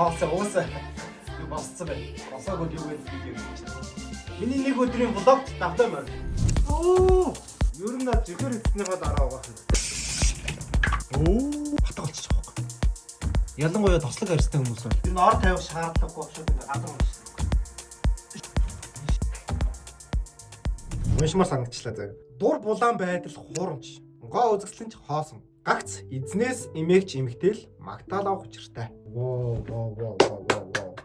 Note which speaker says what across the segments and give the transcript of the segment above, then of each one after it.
Speaker 1: Тоолсон уусаа. Юу босцсон бай. Босоогод юу гэж видео хийж. Миний нэг өдрийн влогт давтаа мөр. Оо! Ер нь зөвхөн эцнийгаа дараа угаах. Оо, батга болчих жоох. Ялангуяа тослог арьстай хүмүүс байна. Тэр нь ор тавих шаардлагагүй болчиход ингээ газар уншсан. Уншмаар санагчлаа заяа. Дур булаан байдал хуурамч. Гоо үзэсгэлэн ч хоосон. Гагц эзнээс эмээгч эмэгтэл магтаал авах учиртай. Воо.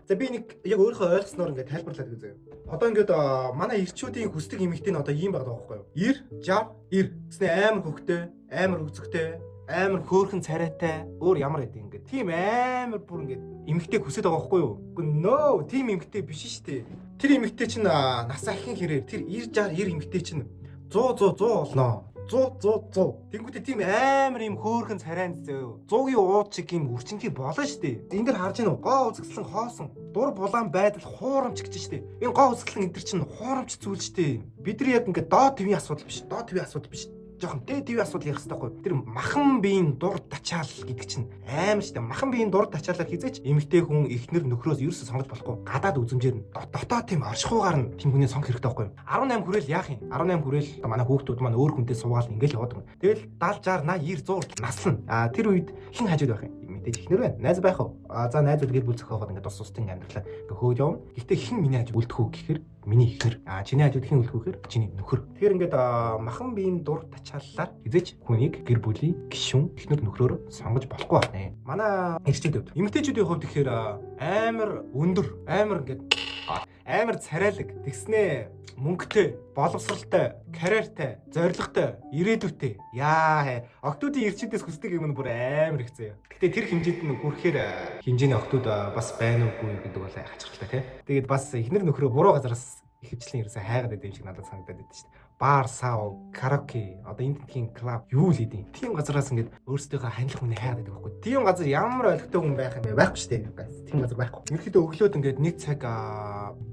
Speaker 1: За би нэг яг өөрийнхөө ойлгосноор ингээд тайлбарлаад үзье. Одоо ингээд манай ирчүүдийн хүсдэг эмэгтэй нь одоо ийм байгаа байхгүй юу? 90, 60, 90. Тэсний амар хөвгтэй, амар үзэгтэй, амар хөөрхөн царайтай, өөр ямар гэдэг ингээд. Тийм амар бүр ингээд эмэгтэй хүсэж байгаа байхгүй юу? Үгүй нөө, тийм эмэгтэй биш шүү дээ. Тэр эмэгтэй чинь нас ахин хэрэг тэр 90, 60, 90 эмэгтэй чинь 100 болноо. 100. Тэнгүүтээ тийм амар юм хөөрхөн царайн зөө. 100-ийн ууд чиг юм үрчинхий болно шүү дээ. Энд дэр харж байна уу? Гоо үзэсгэлэн хоосон. Дур булаан байдал хуурамч гэж шүү дээ. Энэ гоо үзэсгэлэн энэ төр чинь хуурамч зүйл шүү дээ. Бидний яг ингээд доод твийн асуудал биш. Доод твийн асуудал биш. Жохон дээд твийн асуудал ярих хэрэгтэй байхгүй. Тэр махан биеийн дур тачаал гэдэг чинь амар шүү дээ. Махан биеийн дур тачаалаар хизээч эмэгтэй хүн эхнэр нөхрөөс ерөөсө сонгож болохгүй. Гадаад үзмжээр нь дотоод тийм оршихуугаар нь тийм хүний сонг хэрэгтэй байхгүй. 18 хүрээл яах юм? 18 хүрээл манай хүүхдүүд маань өөр хүнтэй суугаал ингээл яваад байгаа. Тэгэл 70 60 80 100 наслана. Тэр үед хэн хажууд байх юм? Мэдээж эхнэр байна. Найз байх уу? За найзууд гэр бүл зохиогоод ингээд тус тусдын амьдралаа ингээд хөөж явна. Гэхдээ хэн миний хажууд үлдэх үү гэхээр миний эхнэр. Чиний хажууд хэн үлдэх үү гэхээр чиний нөхөр. Тэгэхээр ингээд махан биеийн дур тачааллаар хизээч хүнийг гэр бүлийн гишүүн эхнэр нөхрөөр сонгож болохгүй байна. Манай ирчүүдүүд эмэгтэйчүүдийн хувьд тэгэхээр амар өндөр, амар ингээд амар царайлаг, тэгснээ мөнгөтэй, боловсралтай, карьертай, зоригтой, ирээдүйтэй. Яа, октоудын ирчүүдээс хүсдэг юм нь бүр амар их заяа. Гэтэ тэр хэмжээнд нь хүрэхээр хэмжээний октод бас байна уугүй гэдэг бол хачирхалтай тий. Тэгээд бас эхнэр нөхрөө буруу газараас ихэвчлэн ерөөсөө хайгаад байдаг юм шиг надад санагдаад байдаг шүү дээ. Бар, сав, караоке, одоо энэ тхийн клуб юу л идэв. Тийм газараас ингээд өөрсдийнхөө ханилах хүний хайгаад байдаг байхгүй. Тийм газар ямар ойлгохтой хүн байх юм бэ? Байхгүй шүү дээ. Тийм газар байхгүй. Ерөнхийдөө өглөөд ингээд нэг цаг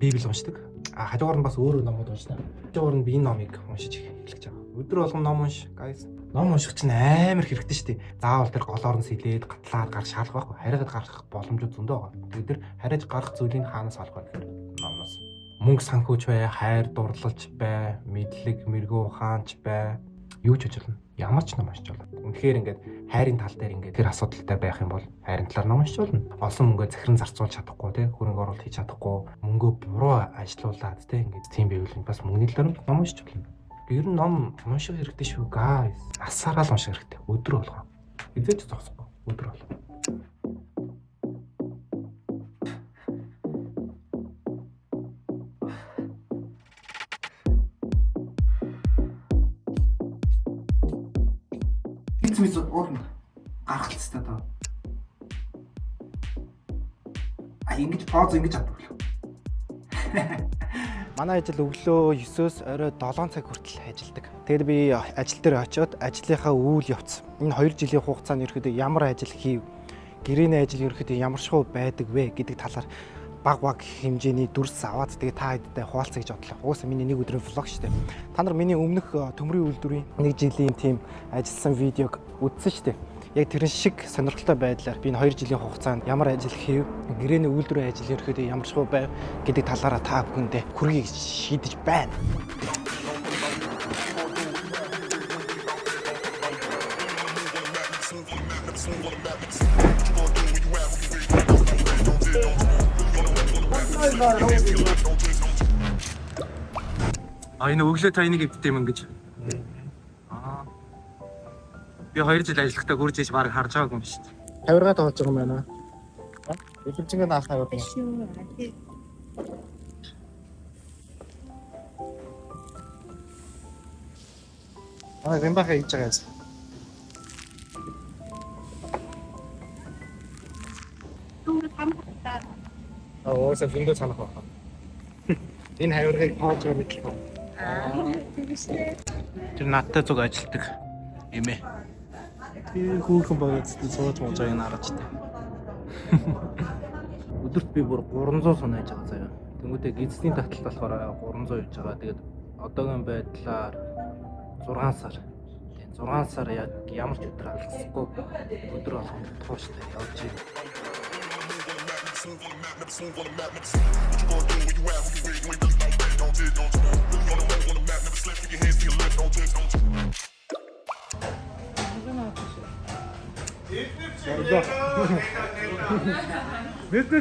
Speaker 1: библ уншдаг. Хажуугаар нь бас өөрөө номууд уншдаг. Хажуугаар нь би энэ номыг уншиж эхлэж байгаа. Өдөр болгон ном унш, guys. Ном унших чинь амар хэрэгтэй шүү дээ. Заавал тэр голоор нь сэлээд гатлаад гарах шаардлага байхгүй. Хараад гарах боломжууд зөндөө байгаа. Тэгээд тэр хараад гарах зүйлийг хаанаас олох вэ гэхээр номноос. Мөнгө санхүүж бай, хайр дурлалч бай, мэдлэг, мэрэгүү ухаанч бай. Юу ч ажиллана. Ямар ч ном уншиж болно. Үнэхээр ингээд хайрын тал дээр ингээд тэр асуудалтай байх юм бол хайрын талаар ном уншиж болно. Олон мөнгөө захиран зарцуулж чадахгүй тий, хөрөнгө оруулалт хийж чадахгүй, мөнгөө буруу ажилуулад тий ингээд тийм байвал бас мөнгөний талаар ном уншиж болно. Ер нь ном унших хэрэгтэй шүү, guys. Асаараа л унших хэрэгтэй. Өдөр болгоо. Эзэж зогсохгүй. Өдөр болгоо. Мис уурна гаргалцтай даа. Ингэж пауз ингэж авдаг л. Манай ажил өглөө 9-өөс орой 7 цаг хүртэл ажилладаг. Тэгээд би ажил дээр очиод ажлынхаа үйл явц. Энэ 2 жилийн хугацаанд ерөөхдөө ямар ажил хийв, гэрээний ажил ерөөхдөө ямар шоу байдаг вэ гэдэг талаар баг хэмжээний дүрс аваад тэгээд та хэдтэй хуваалцах гэж бодлоо. Уусаа миний нэг өдрийн влог шүү дээ. Та нар миний өмнөх төмрийн үйлдвэрийн 1 жилийн тийм ажилласан видеог үзсэн шүү дээ. Яг тэрэн шиг сонирхолтой байдлаар би энэ 2 жилийн хугацаанд ямар ажил хийв, гэрээний үйлдвэрийн ажил ерөөхдөө ямар шоу байв гэдэг талаараа та бүхэндээ хүргэе гэж шийдэж байна. Энэ өглөө та энийг өвддөг юм ингэж. Би 2 жил ажиллахдаа гүрж иж баг харж байгаагүй юм шүү дээ. Тавиргаа тоолж байгаа юм байна. Эвчингээ наахаа явах юм. Гэмбахаа хийж байгаа юм. Өөсөө зөндөө санах байна. Энэ хавиргыг тоолж байгаа мэт л. Тэр надтай зүг ажилдаг эмээ. Би хүүхэн багт сууж байгаа юм харж таа. Өдөрт би бүр 300 сум хайж байгаа заяа. Тэнгүүдээ гидсний таталт болохоор 300 явж байгаа. Тэгээд одоогийн байдлаар 6 сар. Тэгээд 6 сар яг ямар ч өдөр алдахгүй өдөр болгон тууштай явж байна. Бид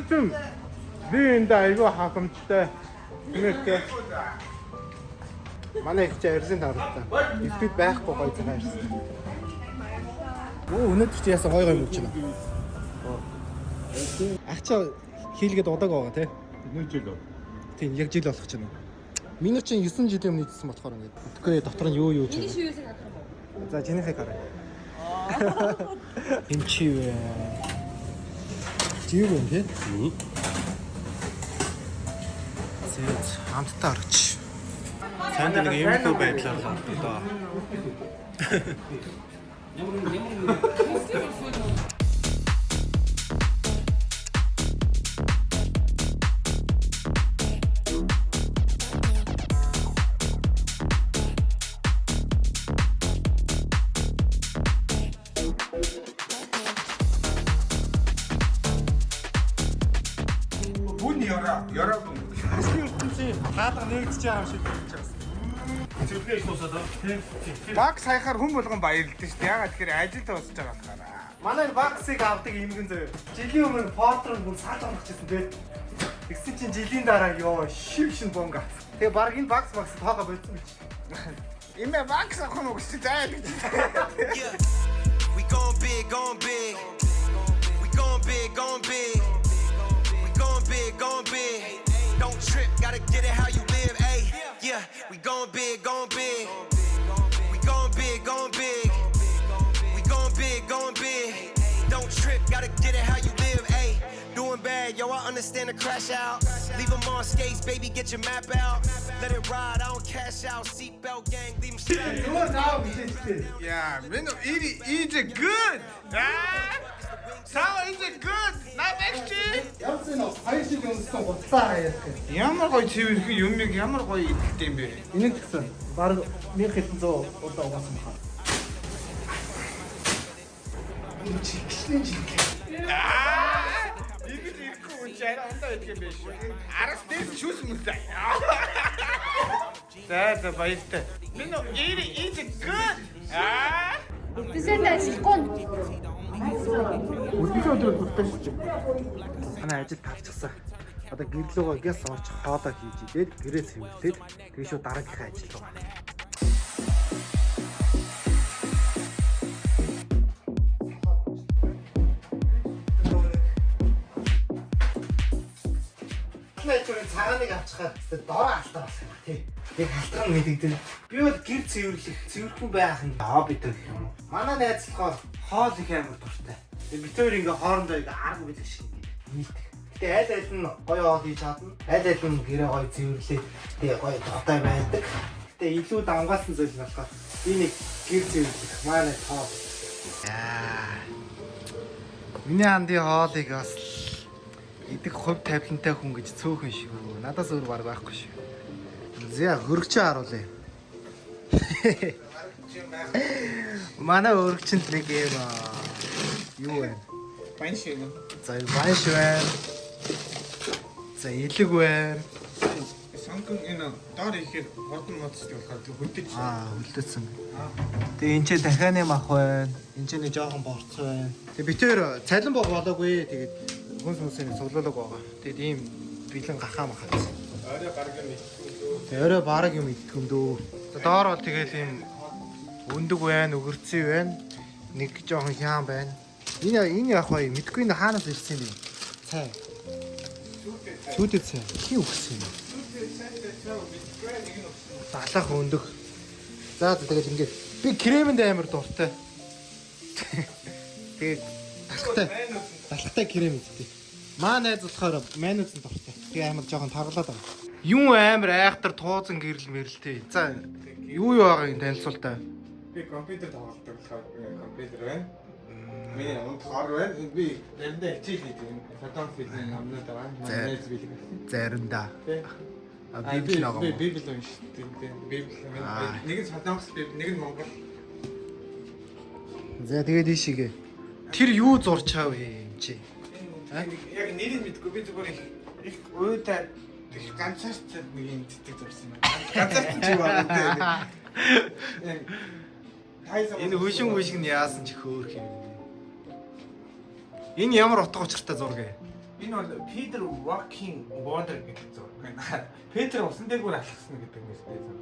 Speaker 1: чинь би энэ айгүй хахамжтай. Нэртэй. Манай их чирсэн таралтай. Итгэд байхгүй гоё цагаан ирсэн. Өнөөдөр чи яасан гоё юм уу чинь. Ахчаа хийлгээд удааг байгаа тий.
Speaker 2: 1 жил.
Speaker 1: Тийм яг жил болох ч юм. Миний чинь 9 жилийн өмнө идсэн болохоор ингээд. Тэгэхгүй дотор нь юу ч юм. За чинийхээ хараа. Энэ чи юу вэ? Чи юу вэ тий? Зэт хамтдаа орч. Цаанд нэг юм хөө байдлаар л ордог доо.
Speaker 2: Яраа.
Speaker 1: Асны ертөнцийн хаалга нэгдэж байгаа юм шиг болж байна.
Speaker 2: Зөвхөн суусаад тийм.
Speaker 3: Баг саяхаар хүн болгон баярлалаа шүү дээ. Ягаад тэгэхээр ажилд дуусаж байгаа болохоор.
Speaker 1: Манай баксыг авдаг имгэн зөө. Жилийн өмнө портрын бүр сааж онгорчихсан тий. Тэгсэн чинь жилийн дараа ёо шин бонг авсан. Тэгээ баг энэ бакс тоогоо бодсон гэж.
Speaker 3: Имэ багс авах юм уу гэж заяа гэж.
Speaker 4: We gon' big, gon' big. We gon' big, gon' big. We gon' big, gon' big. Don't trip, gotta get it how you live, ayy. Yeah, we gon' big, gon' big. We gon' big, gon' big. We gon' big, gon' big. Don't trip, gotta get it how you live, ayy. Doing bad, yo, I understand the crash out. Leave them on skates, baby, get your map out. Let it ride, I don't cash out. Seatbelt gang, leave them strapped.
Speaker 1: Юу наа билээ.
Speaker 3: Yeah, man, eat it good. Саа is it good? Not actually.
Speaker 1: Явсан нь хоёр шиг өмссөн гутлаа яах вэ?
Speaker 3: Ямар гоё цэвэрхэн юмыг ямар гоё идэлтэй юм бэ?
Speaker 1: Энийг гэсэн баг 1700 удаа угаасан баха. Энэ чигшлийн жиг.
Speaker 3: Игэл ирэхгүй үчээр ондоо идэх юм биш. Араас дээр чүүс мөлий. За баяртай. Минь eat it good.
Speaker 5: Үсэндээ ажиллахгүй.
Speaker 1: Өдөртөө дуртай шүү дээ. Манай ажил тавчсан. Одоо гэрлөөгөө гяс орж хоолоо хийж идээд гэрээ цэвэрлээд тэгээ шууд дараагийнхаа ажил руу гана. Найчурын цагааныг авчихаар дороо алдаа болсон юм тий. Яг халтран мэдэгдэн. Би бол гэр цэвэрлэхгүй байх нь хоббитой гэх юм уу. Манай найз болохоор хоол их амар дуртай. Тэгээ бид хоёр ингээ хоорондоо ингээ арга билэг шиг нийтдэг. Гэтэ аль нь гоё хоол хийж чадна. Аль нь гэрээ гоё цэвэрлээд тэгээ гоё тухтай байдаг. Гэтэ илүү давгаалсан зүйл нь болохоор би нэг гэр цэвэрлэх манай хоол. Миний ханды хоолыг бас идэх хувь тавилантай хүн гэж цөөхөн шиг үү. Надаас өөр баг байхгүй шүү. Зэ хөргөчөө харуулъя. Манай өргөчөнд нэг юм юу вэ?
Speaker 3: Байн шиг.
Speaker 1: За байна шүү. За илэг байна.
Speaker 3: Сонгон энэ доор ихээр хурдан моцтой болохоор хөлдөж.
Speaker 1: Хөлдөөсөн. Тэгээ энэ ч дахианы мах байна. Энэ ч нэг жоохон борц байна. Тэгээ битээр цалин бог болоогүй. Тэгээд хүнс хүмүүсийн цуглуулаг байгаа. Тэгээд ийм бэлэн гахаа махаад. Орой бараг юм идэх юм дөө. Доор бол тэгэл ийм өндөг байна, өгөрцөө байна. Нэг жоохон хяан байна. Энэ яг гоё мэдгүй нэ хаанаас ирсэн юм. Цай. Сүйтэй цай. Хин өгсөн юм. Далах өндөг. За тэгэл ингээд би кремэнд амар дуртай. Тэгээд талхтай крем идтий. Маа найз болохоор майонез нь дуртай. Тэгээ амар жоохон таргалаад байгаа. Юу амар айхтар туузан гэрэл мэрэлтэй. За юу байгаа юм танилцуултаа.
Speaker 3: Би компьютер тоглодог болохоор компьютер байна. Миний онцгой байна. Би заримдаа хичээл хийдэг. Фотографийн номнууд байгаа. Манай найз билэг гэсэн.
Speaker 1: Заримдаа.
Speaker 3: Библи байгаа. Би библи уншдаг. Библи. Нэг нь солонгос библи, нэг нь монгол.
Speaker 1: За тэгээд ийшээгээ. Тэр юу зурчаа вэ юм чи?
Speaker 3: Яг нэрийг мэдгүй би зүгээр их уйдаа их ганцаарцад нэг юм цэцэг зурсан юм байна. Ганцаарч юу байна те.
Speaker 1: Энэ хөшин нь яасан ч хөөх юм. Энэ ямар утга учиртай зураг вэ?
Speaker 3: Энэ бол Peter Walking Wonder гэдэг зураг байна. Петр усан дээгүүр алхсан гэдэг нэртэй зураг.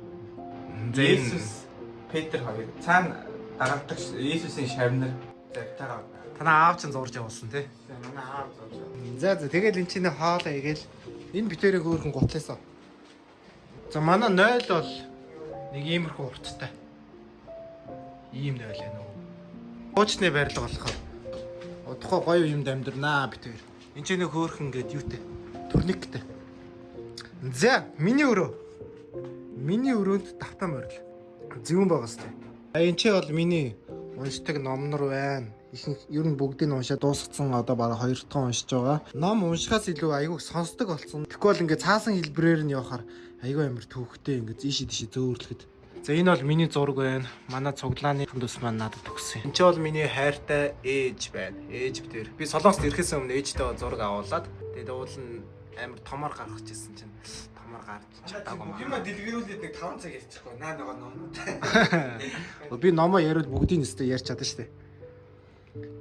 Speaker 3: Есүс Петр хоёр цаана дарамтдаг Есүсийн шавнар завтагаа.
Speaker 1: Танаа аав чинь зурж явуулсан тий.
Speaker 3: Манай аав зурж.
Speaker 1: За тэгэл энэ чинь хоолоо игээл энэ битэрийг өөрхөн гутлаасаа. За манай 0 бол нэг иймэрхүү урттай. Ийм 0 байна уу. Хуучны барилга болохоор удахгүй гоё юмд амьдрнаа битэр. Энд чинь нэг хөөрхөн гээд юутэй. Турниктэй. За миний өрөөнд давтаа морил. Зөвөн байгаас тээ. Энд чи бол миний уншдаг номнор байна. Ихэнх ер нь бүгдийг нь уншаад дуусгацсан одоо бараг 2 дахь уншиж байгаа. Ном уншихаас илүү айгүй сонсдог болсон. Тэгэхгүй бол ингээд цаасан хэлбэрээр нь явахаар айгүй амар төвхтэй ингээд ийшээ тийшээ зөөвөрлөхөд. За энэ бол миний зураг байна. Манай цуглааны хүмүүс маань надад өгсөн. Энд чи бол миний хайртай ээж байна. Ээж битэр. Би Солонгост ирэхээс өмнө ээжтэй зураг авуулаад тэгээд уул нь амар томор гаргаж ирсэн чинь томор гарч чадаагүй
Speaker 3: юм дэлгэрүүлээд нэг 5 цаг ярьчихгүй наа нөгөө ном.
Speaker 1: Би номоо яриад бүгдийг нэстэ ярьж чадсан шүү дээ.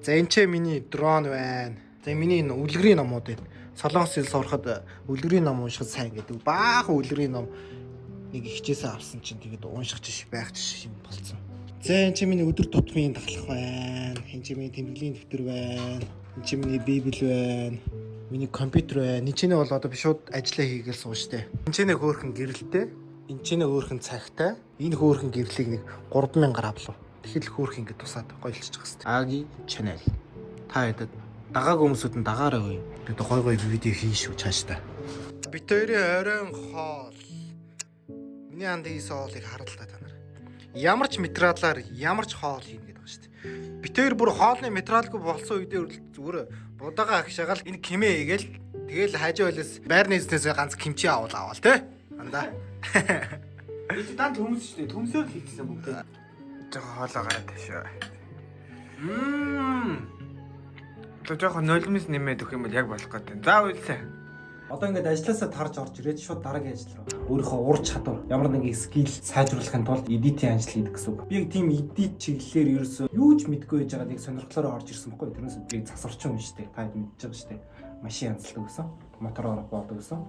Speaker 1: За энэ ч миний дрон байна. За миний энэ үлгэрийн номууд байна. Солонгос хэл сурахад үлгэрийн ном уншихад сайн гэдэг. Баахан үлгэрийн ном нэг ихчээсээ авсан чинь тэгээд унших жиш байх жиш юм болцсон. За энэ ч миний өдөр тутмын дахлах байна. Энэ ч миний тэмдэглэлийн дэвтэр байна. Энэ ч миний библ байна. Миний компьютер байна. Энэ чинь бол одоо би шууд ажиллаа хийгээл сууштай. Энэ чинь хөөрхөн гэрэлтэй. Энэ чинь хөөрхөн цагтай. Энэ хөөрхөн гэрлийг нэг 3000 авлаа. Тэгэхэл хөөрх ингэ тусаад гойлчиж байгаа хэвээр. Аги channel. Та хэд дагааг хүмүүсүүд нь дагаараа гоё. Би гой гой видео хийн шүү цааш та. Бит хоёрын ойрон хоол. Миний анд хийсэн хоолыг харалтай та нар. Ямар ч материалаар ямар ч хоол хийнэ гэдэг байна шүү дээ. Бит хоёр бүр хоолны материалгүй болсон үедээ зүгээр будаага агшаагаал энэ кимээ игээл тэгэл хажуу байлаас байрны эзнээс ганц кимчи авал тий. Андаа.
Speaker 3: Би данд хүмүүс шүү дээ. Төмсөөр хийчихсэн бүгд.
Speaker 1: Жоо хоолоо гараад ташаа.
Speaker 3: То жоохон нулимс нэмээд өгөх юм бол яг болох гэдэг. За үйлсэ.
Speaker 1: Одоо ингээд ажилласаа тарж орж ирээд шууд дараагийн ажил руу. Өөрийнхөө ур чадвар, ямар нэгэн скил сайжруулахын тулд эдитийн ажил хийдэг гэсэн үг. Би яг тийм эдит чиглэлээр ерөөсөө юу ч мэдгүй байж байгаа нэг сонирхлоор орж ирсэн байхгүй. Тэрнээс би засварчин юм шүү дээ. Та хэд мэдж байгаа шүү дээ. Машин янзалдаг гэсэн. Мотороор боодог гэсэн.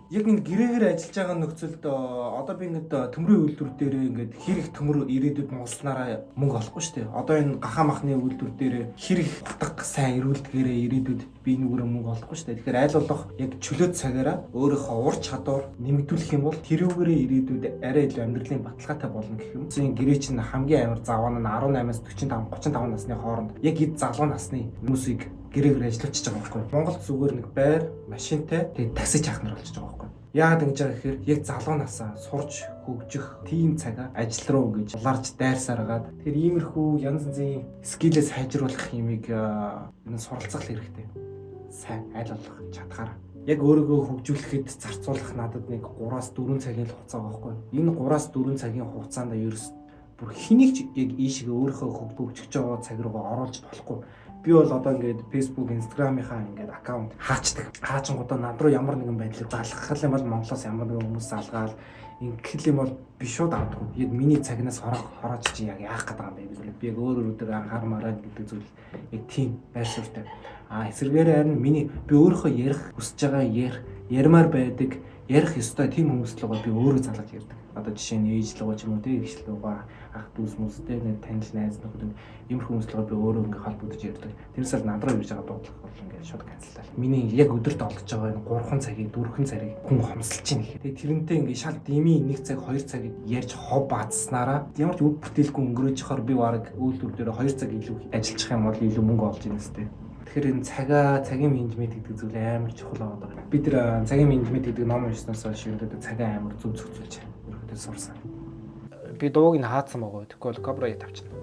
Speaker 1: Яг энэ гэрээгээр ажиллаж байгаа нөхцөлд одоо би ингээд төмрийн үйлдвэр дээр ингээд хэрэг төмөр ирээдүйд муулснараа мөнгө олохгүй шүү дээ. Одоо энэ гахаа махны үйлдвэр дээр хэрэг утга сайн ирүүлдгээрээ ирээдүйд би нүгээрээ мөнгө олохгүй шүү дээ. Тэгэхээр айл болох яг чөлөөт цагаараа өөрийнхөө ур чадвар нэмэгдүүлэх юм бол тэрүүгээрээ ирээдүйд арай илүү амьдралын баталгаатай болно гэх юм. Энэ гэрээ чинь хамгийн амар заваа нь 18-аас 45 35 насны хооронд яг эд залуу насны хүмүүсийг гэрээгээр ажиллаулчихж байгаа байхгүй. Монголд зүгээр нэг байр, машинтай тэгээд такси чахнар болчихж байгаа байхгүй. Яагаад ингэж байгаа гэхээр яг залуу насаа сурч хөгжих тийм цагаа ажил руу ингэж ларж дайрсараад тэгэхээр иймэрхүү янз янзын скилээ сайжруулах юмыг энэ суралцах хэрэгтэй. Сайн айл болох чадхаар яг өөрийгөө хөгжүүлэхэд зарцуулах надад нэг 3-аас 4 цагийн хугацаа байхгүй. Энэ 3-аас 4 цагийн хугацаанд ерөөс бүр хэнийг ч яг ийшээ өөрийнхөө хөгжиж байгаа цаг руугаа оруулж болохгүй. Би бол одоо ингээд Facebook, Instagram-ийнхаа ингээд аккаунт хаачдаг. Хаачингуудаа над руу ямар нэгэн байдлаар залгах юм бол Монголоос ямар нэгэн хүмүүс залгаал ингээд юм бол би шууд авдаг. Яг миний цагнаас хороож чи яг яах гэдэг юм бэ гэвэл би яг өөр өдөр анхаармаараа гэдэг зүйл яг тийм байр суурьтай. Эсвэргээр харин миний би өөрийнхөө ярих хүсэж байгаа ярмаар байдаг ярих ёстой тийм хүмүүст л би өөрөө залгаж ярьдаг. Одоо жишээ нь ээж л ч юм уу те ихш л ах дүүс хүмүүстэй нэг танил найз нөхөд ийм хүмүүст л би өөрөө ингээ холбогдож ярьдаг. Тэрнээс л над руу ирж байгаа дуудлага бол ингээ шууд канцеллаа. Миний яг өдөрт олдож байгаа энэ 3 цагийн 4 цагийг хүн хомсолж чинь гэхээр. Тэгээ тэрнтэй ингээ шал дими 1 цаг 2 цагийг ярьж хов баацснараа ямар ч үг бүтээлгүй өнгөрөөж хахаар би баг үйлдвэр дээр 2 цаг илүү ажиллах юм бол илүү мөнгө олж ирнэ сте. Тэгэхээр энэ цагийн менежмент гэдэг зүйл амар чухал байгаа. Би тэр цагийн менежмент гэдэг ном уншсанаас хойш энэ цагийн амар зөв зөвцүүлж ерөөдөө сурсан. Би дууг нь хаацсан байгаа. Тэгэхгүй бол копирайт авчихна.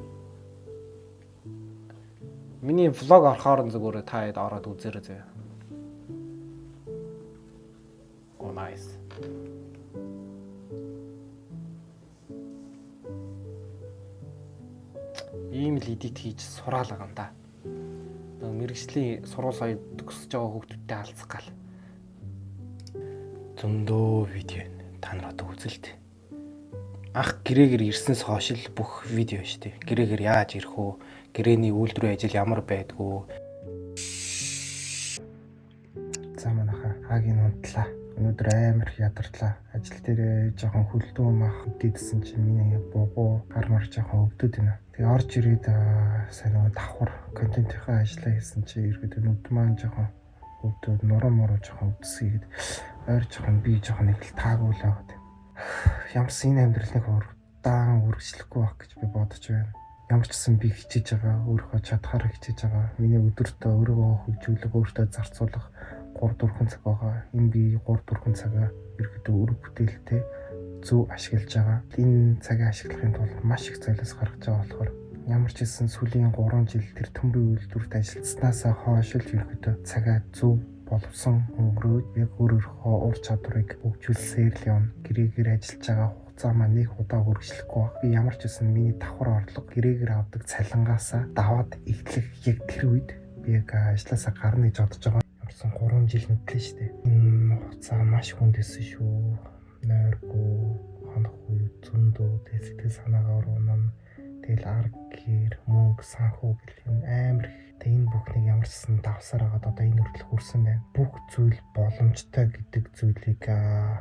Speaker 1: Миний влог орохоор зүгээр та хэд ороод үзээрэй зөө. Oh nice. Ийм л эдит хийж сураалгаа юм да.
Speaker 2: мэрэгжлийн сургууль соёл төгсөж байгаа хүүхдүүдтэй алцах гал. Зөндөө видео та нар одоо үзэлт. Ах гэрээгээр ирсэнс хойш л бүх видео шүү дээ. Гэрээгээр яаж ирэх үү? Гэрээний үйлдвэрийн ажил ямар байдгүй. За манайха хагийн унтлаа. Өнөөдөр амар ядарлаа. Ажил дээр жоохон хөлдөө мах дийдсэн чинь миний буугуу гар мар жоохон өвдөд байна. Тэгээ орж ирээд сайн нэг давхар контентийнхаа ажиллаа хийсэн чинь иргэд нүд маань жоохон өвдөд нуруу муруу жоохон өвдсгээд ойр жоохон би жоохон нэг л таагуулаад. Ямарс энэ амьдралыг урдаан үргэлжлэхгүй байх гэж би бодож байна. Ямар ч гэсэн би хичээж байгаа, өөрөө чадхаар хичээж байгаа. Миний өдөртөө өөрийгөө хөгжүүлэх, өөртөө зарцуулах 3-4 цаг байгаа. Энэ би 3-4 цагаа ерөөдөө үр бүтээлтэй зөв ашиглаж байгаа. Энэ цагийг ашиглахын тулд маш их золиос гаргаж байгаа болохоор ямар ч гэсэн сүүлийн 3 жил тэр төмрийн үйлдвэрт ажилласнаас хойш л ерөөдөө цагаа зөв боловсон өнгөрөөд яг өөрийнхөө ур чадварыг хөгжүүлсээр л явна. Гэрээгээр ажиллаж байгаа хугацаа маань нэг удаа үргэлжлэхгүй баг. Би ямар ч гэсэн миний давхар орлого гэрээгээр авдаг цалингаасаа даваад эхлэх яг тэр үед би яг ажилласаа гарна гэж бодож байгаа. Ямарсан 3 жил нүдлээ шүү дээ. Энэ хугацаа маш хүндэсэн шүү. Нойргүй хонох үе зөндөө сэтгэл санаагаа уурна. Тэгэл арга гэр мөнгө санхүү гэх юм амар их. Энэ бүхнийг ямарсан давсаар хагаад одоо энэ хүртэл хүрсэн байна. Бүх зүйл боломжтой гэдэг зүйлийг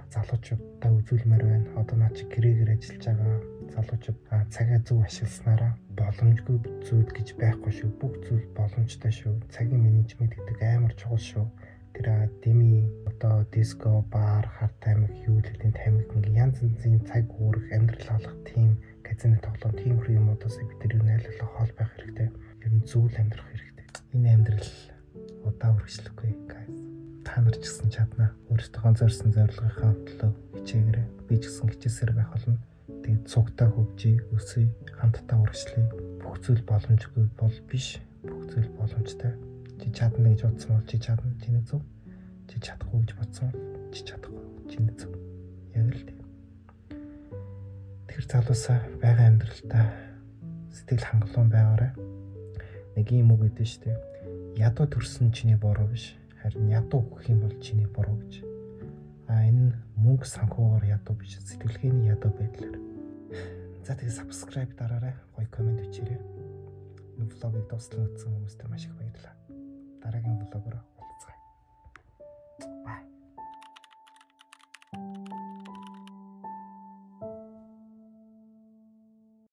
Speaker 2: залуучуудаа үзүүлмээр байна. Одоо наа чи гэрээгээр ажиллаж байгаа залуучууд цагаа зөв ашигласнараа боломжгүй зүйл гэж байхгүй шүү. Бүх зүйл боломжтой шүү. Цагийн менежмент гэдэг амар чухал шүү. Тэр деми одоо диско бар харт таймер юу гэдэг таймер ингээ янз янзын цаг үүрэх амьдрал алах тийм казино тоглоом тийм юмудаас бид тэр найлуулах хоол байх хэрэгтэй. Ер нь зөвл амьдрах хэрэгтэй. Энэ амьдрал удаа үргэлжлэхгүй guys. Та нар ч гэсэн чадна. Өөрсдөө ганцаарсан зорилгынхаа төлөө хичээгээрэй. Би ч гэсэн хичээсээр байх болно. Тэгээд цугтаа хөгжиж, өсөй, хамтдаа үргэлжлэе. Бүх зүйл боломжгүй бол биш. Бүх зүйл боломжтой. Чи чадна гэж бодсон бол чи чадна. Чиний зөв. Чи чадахгүй гэж бодсон бол чи чадахгүй. Чиний зөв. Яг л тийм. Тэр залуусаа байгаа амьдралдаа сэтгэл хангалуун байгаарай. Нэг юм үг гэдэг шүү дээ. Ядуу төрсөн чиний буруу биш. Харин ядуу өгөх юм бол чиний буруу гэж. Энэ мөнгө санхуугаар ядуу биш. Сэтгэлгээний ядуу байдлаар. За тэгээ subscribe дараарай. Гоё комент бичээрэй. Энэ влогийг дуустал үзсэн хүмүүстээ маш их баярлалаа. Дараагийн влогоор уулзъя. Bye.